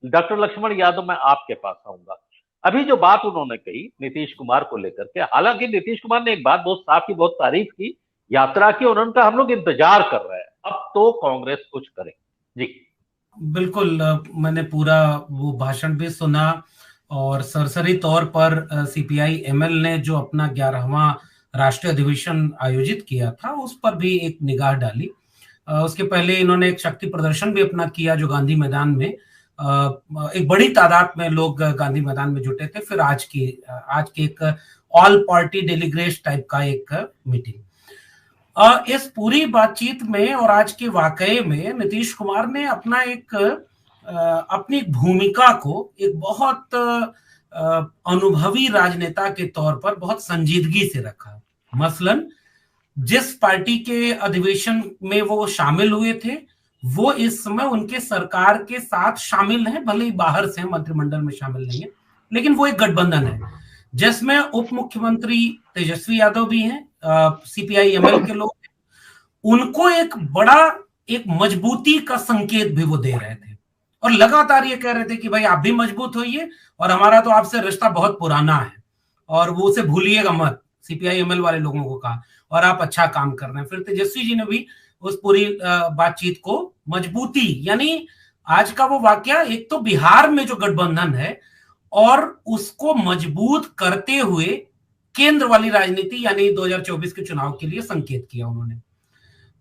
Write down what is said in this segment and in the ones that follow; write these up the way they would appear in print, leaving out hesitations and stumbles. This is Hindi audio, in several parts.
डॉक्टर लक्ष्मण यादव, मैं आपके पास आऊंगा। अभी जो बात उन्होंने कही नीतीश कुमार को लेकर के, हालांकि नीतीश कुमार ने एक बात बहुत साफ की, बहुत तारीफ की यात्रा की, उन्होंने कहा हम लोग इंतजार कर रहे हैं, अब तो कांग्रेस कुछ करे। जी बिल्कुल। मैंने पूरा वो भाषण भी सुना और सरसरी तौर पर सीपीआई एमएल ने जो अपना 11वां राष्ट्रीय अधिवेशन आयोजित किया था उस पर भी एक निगाह डाली। उसके पहले इन्होंने एक शक्ति प्रदर्शन भी अपना किया जो गांधी मैदान में एक बड़ी तादाद में लोग गांधी मैदान में जुटे थे। फिर आज की एक ऑल पार्टी डेलीग्रेट टाइप का एक मीटिंग। इस पूरी बातचीत में और आज के वाकये में नीतीश कुमार ने अपनी भूमिका को एक बहुत अनुभवी राजनेता के तौर पर बहुत संजीदगी से रखा। मसलन जिस पार्टी के अधिवेशन में वो शामिल हुए थे वो इस समय उनके सरकार के साथ शामिल हैं, भले ही बाहर से मंत्रिमंडल में शामिल नहीं है, लेकिन वो एक गठबंधन है जिसमें उप मुख्यमंत्री तेजस्वी यादव भी हैं, सीपीआई एमएल के लोग हैं। उनको एक मजबूती का संकेत भी वो दे रहे थे और लगातार ये कह रहे थे कि भाई आप भी मजबूत होइए और हमारा तो आपसे रिश्ता बहुत पुराना है और वो उसे भूलिएगा मत, सीपीआई एमएल वाले लोगों को कहा, और आप अच्छा काम कर रहे हैं। फिर तेजस्वी जी ने भी उस पूरी बातचीत को मजबूती, यानी आज का वो वाकया, एक तो बिहार में जो गठबंधन है और उसको मजबूत करते हुए केंद्र वाली राजनीति यानी 2024 के चुनाव के लिए संकेत किया उन्होंने।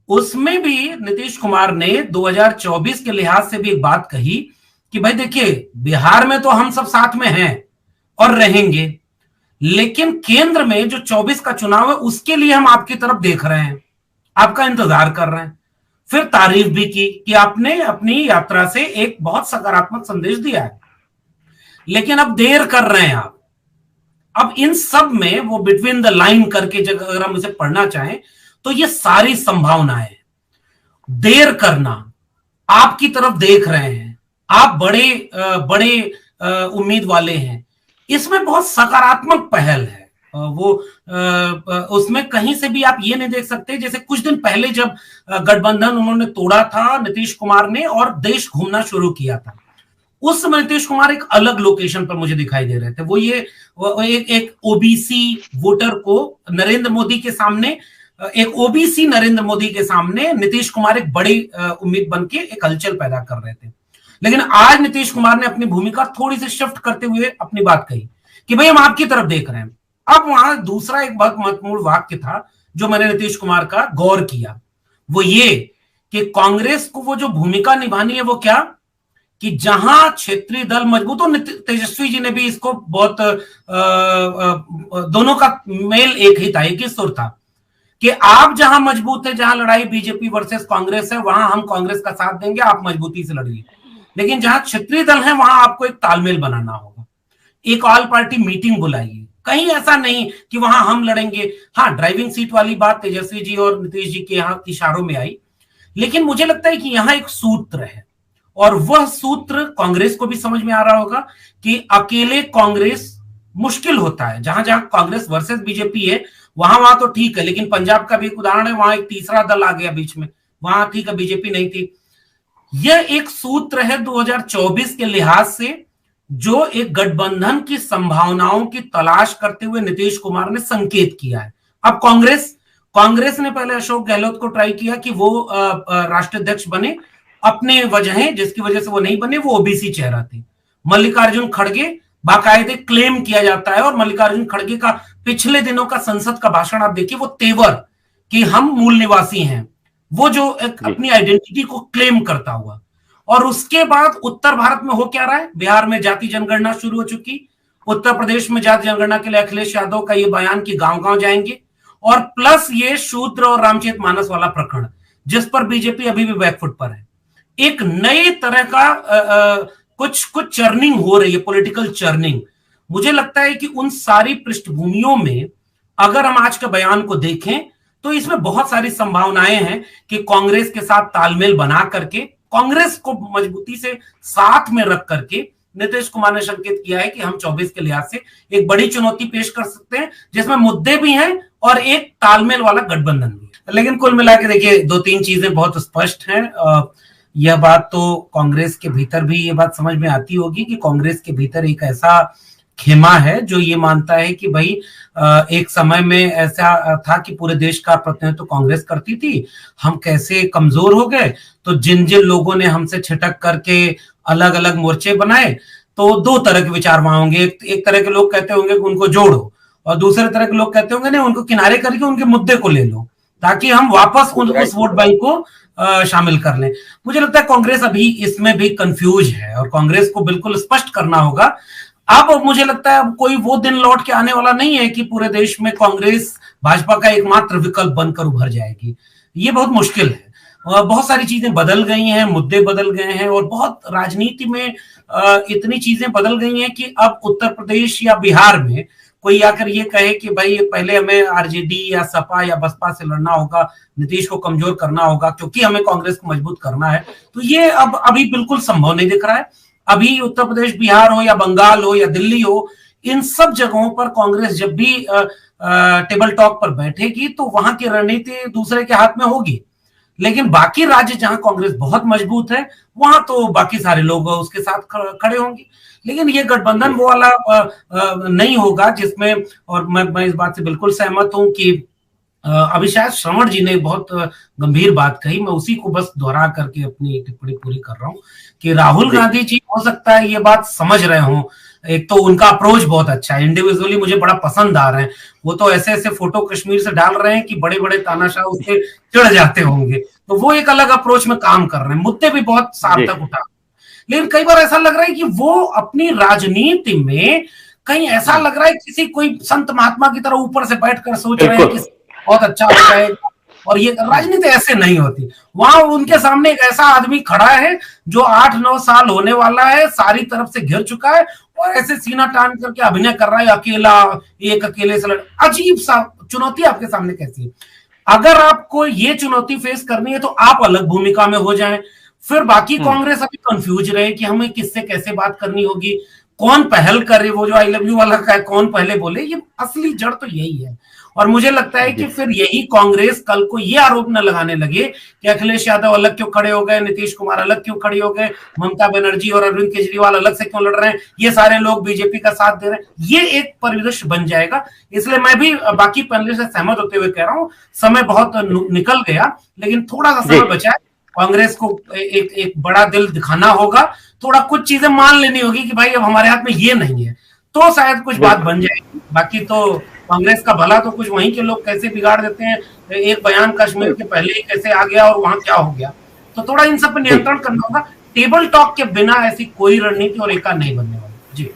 उसमें भी नीतीश कुमार ने 2024 के लिहाज से भी एक बात कही कि भाई देखिए बिहार में तो हम सब साथ में हैं और रहेंगे, लेकिन केंद्र में जो 24 का चुनाव है उसके लिए हम आपकी तरफ देख रहे हैं, आपका इंतजार कर रहे हैं। फिर तारीफ भी की कि आपने अपनी यात्रा से एक बहुत सकारात्मक संदेश दिया है, लेकिन अब देर कर रहे हैं आप। अब इन सब में वो बिटवीन द लाइन करके अगर हम इसे पढ़ना चाहें तो ये सारी संभावनाएं, देर करना, आपकी तरफ देख रहे हैं, आप बड़े उम्मीद वाले हैं, इसमें बहुत सकारात्मक पहल है। वो उसमें कहीं से भी आप ये नहीं देख सकते, जैसे कुछ दिन पहले जब गठबंधन उन्होंने तोड़ा था नीतीश कुमार ने और देश घूमना शुरू किया था, उस समय नीतीश कुमार एक अलग लोकेशन पर मुझे दिखाई दे रहे थे। वो एक ओबीसी वोटर को नरेंद्र मोदी के सामने, एक ओबीसी नरेंद्र मोदी के सामने नीतीश कुमार एक बड़ी उम्मीद बन के एक हलचल पैदा कर रहे थे। लेकिन आज नीतीश कुमार ने अपनी भूमिका थोड़ी सी शिफ्ट करते हुए अपनी बात कही कि भाई हम आपकी तरफ देख रहे हैं। अब वहां दूसरा एक बहुत महत्वपूर्ण वाक्य था जो मैंने नीतीश कुमार का गौर किया, वो ये कि कांग्रेस को वो जो भूमिका निभानी है वो क्या, कि जहां क्षेत्रीय दल मजबूत हो, तेजस्वी जी ने भी इसको बहुत दोनों का मेल एक ही था, एक ही सुर था कि आप जहां मजबूत है, जहां लड़ाई बीजेपी वर्सेस कांग्रेस है, वहां हम कांग्रेस का साथ देंगे, आप मजबूती से लड़िए। लेकिन जहां क्षेत्रीय दल है वहां आपको एक तालमेल बनाना होगा, एक ऑल पार्टी मीटिंग बुलाइए। कहीं ऐसा नहीं कि वहां हम लड़ेंगे। हाँ, ड्राइविंग सीट वाली बात तेजस्वी जी और नीतीश जी के यहाँ इशारों में आई, लेकिन मुझे लगता है कि यहां एक सूत्र है और वह सूत्र कांग्रेस को भी समझ में आ रहा होगा कि अकेले कांग्रेस मुश्किल होता है। जहां जहां कांग्रेस वर्सेस बीजेपी है वहां तो ठीक है, लेकिन पंजाब का भी एक उदाहरण है, वहां एक तीसरा दल आ गया बीच में, वहां ठीक है बीजेपी नहीं थी। यह एक सूत्र है 2024 के लिहाज से जो एक गठबंधन की संभावनाओं की तलाश करते हुए नीतीश कुमार ने संकेत किया है। अब कांग्रेस ने पहले अशोक गहलोत को ट्राई किया कि वो राष्ट्रीय अध्यक्ष बने, अपने वजह जिसकी वजह से वो नहीं बने, वो ओबीसी चेहरा थे। मल्लिकार्जुन खड़गे बाकायदे क्लेम किया जाता है और मल्लिकार्जुन खड़गे का पिछले दिनों का संसद का भाषण आप देखिए, वो तेवर कि हम मूल निवासी हैं, वो जो एक अपनी आइडेंटिटी को क्लेम करता हुआ। और उसके बाद उत्तर भारत में हो क्या रहा है, बिहार में जाति जनगणना शुरू हो चुकी, उत्तर प्रदेश में जाति जनगणना के लिए अखिलेश यादव का ये बयान कि गांव गांव जाएंगे, और प्लस ये शूद्र और रामचरित मानस वाला प्रकरण जिस पर बीजेपी अभी भी बैकफुट पर है। एक नए तरह का कुछ चर्निंग हो रही है, पॉलिटिकल चर्निंग। मुझे लगता है कि उन सारी पृष्ठभूमियों में अगर हम आज के बयान को देखें तो इसमें बहुत सारी संभावनाएं हैं कि कांग्रेस के साथ तालमेल बना करके, कांग्रेस को मजबूती से साथ में रख करके नीतीश कुमार ने संकेत किया है कि हम 24 के लिहाज से एक बड़ी चुनौती पेश कर सकते हैं जिसमें मुद्दे भी हैं और एक तालमेल वाला गठबंधन भी है। लेकिन कुल मिला के देखिए 2-3 चीजें बहुत स्पष्ट हैं। यह बात तो कांग्रेस के भीतर भी ये बात समझ में आती होगी कि कांग्रेस के भीतर एक ऐसा खेमा है जो ये मानता है कि भाई एक समय में ऐसा था कि पूरे देश का प्रतिनिधित्व कांग्रेस करती थी, हम कैसे कमजोर हो गए, तो जिन जिन लोगों ने हमसे छिटक करके अलग अलग मोर्चे बनाए, तो दो तरह के विचार वहां होंगे। एक तरह के लोग कहते होंगे कि उनको जोड़ो, और दूसरे तरह के लोग कहते होंगे नहीं, उनको किनारे करके उनके मुद्दे को ले लो ताकि हम वापस उस वोट बैंक को शामिल कर लें। मुझे लगता है कांग्रेस अभी इसमें भी कंफ्यूज है और कांग्रेस को बिल्कुल स्पष्ट करना होगा। अब मुझे लगता है अब कोई वो दिन लौट के आने वाला नहीं है कि पूरे देश में कांग्रेस भाजपा का एकमात्र विकल्प बनकर उभर जाएगी। ये बहुत मुश्किल है। बहुत सारी चीजें बदल गई हैं, मुद्दे बदल गए हैं और बहुत राजनीति में इतनी चीजें बदल गई हैं कि अब उत्तर प्रदेश या बिहार में कोई आकर ये कहे कि भाई पहले हमें आरजेडी या सपा या बसपा से लड़ना होगा, नीतीश को कमजोर करना होगा क्योंकि हमें कांग्रेस को मजबूत करना है, तो ये अब अभी बिल्कुल संभव नहीं दिख रहा है। अभी उत्तर प्रदेश, बिहार हो या बंगाल हो या दिल्ली हो, इन सब जगहों पर कांग्रेस जब भी टेबल टॉक पर बैठेगी तो वहां की रणनीति दूसरे के हाथ में होगी। लेकिन बाकी राज्य जहां कांग्रेस बहुत मजबूत है वहां तो बाकी सारे लोग उसके साथ खड़े होंगे। लेकिन ये गठबंधन वो वाला नहीं होगा जिसमें, और मैं इस बात से बिल्कुल सहमत हूं कि अभी शायद श्रवण जी ने बहुत गंभीर बात कही, मैं उसी को बस दोहरा करके अपनी टिप्पणी पूरी कर रहा हूं कि राहुल गांधी जी हो सकता है ये बात समझ रहे हों। एक तो उनका अप्रोच बहुत अच्छा है, इंडिविजुअली मुझे बड़ा पसंद आ रहे हैं। वो तो ऐसे ऐसे फोटो कश्मीर से डाल रहे हैं कि बड़े बड़े तानाशाह उससे चिढ़ जाते होंगे, तो वो एक अलग अप्रोच में काम कर रहे हैं, मुद्दे भी बहुत सार्थक उठा। लेकिन कई बार ऐसा लग रहा है कि वो अपनी राजनीति में कहीं ऐसा लग रहा है किसी कोई संत महात्मा की तरह ऊपर से बैठकर सोच रहे हैं कि बहुत अच्छा हो जाएगा, और ये राजनीति ऐसे नहीं होती। वहां उनके सामने एक ऐसा आदमी खड़ा है जो 8-9 साल होने वाला है, सारी तरफ से घिर चुका है और ऐसे सीना तान करके अभिनय कर रहा है, अकेला, एक अकेले से लड़। अजीब सा चुनौती आपके सामने कैसी है। अगर आपको ये चुनौती फेस करनी है तो आप अलग भूमिका में हो जाएं, फिर बाकी कांग्रेस अभी कंफ्यूज रहे कि हमें किससे कैसे बात करनी होगी, कौन पहल करे, वो जो आई लव यू वाला का है, कौन पहले बोले। ये असली जड़ तो यही है। और मुझे लगता है कि फिर यही कांग्रेस कल को ये आरोप न लगाने लगे कि अखिलेश यादव अलग क्यों खड़े हो गए, नीतीश कुमार अलग क्यों खड़े हो गए, ममता बनर्जी और अरविंद केजरीवाल अलग से क्यों लड़ रहे हैं, ये सारे लोग बीजेपी का साथ दे रहे हैं। ये एक परिदृश्य बन जाएगा। इसलिए मैं भी बाकी पैनलिस्ट से सहमत होते हुए कह रहा हूं, समय बहुत निकल गया, लेकिन थोड़ा सा समय बचा है। कांग्रेस को एक बड़ा दिल दिखाना होगा, थोड़ा कुछ चीजें मान लेनी होगी कि भाई अब हमारे हाथ में ये नहीं है, तो शायद कुछ बात बन जाएगी। बाकी तो कांग्रेस का भला तो कुछ वहीं के लोग कैसे बिगाड़ देते हैं, एक बयान कश्मीर के पहले ही कैसे आ गया और वहां क्या हो गया, तो थोड़ा इन सब पर नियंत्रण करना होगा। टेबल टॉक के बिना ऐसी कोई रणनीति और एका नहीं बनने वाली। जी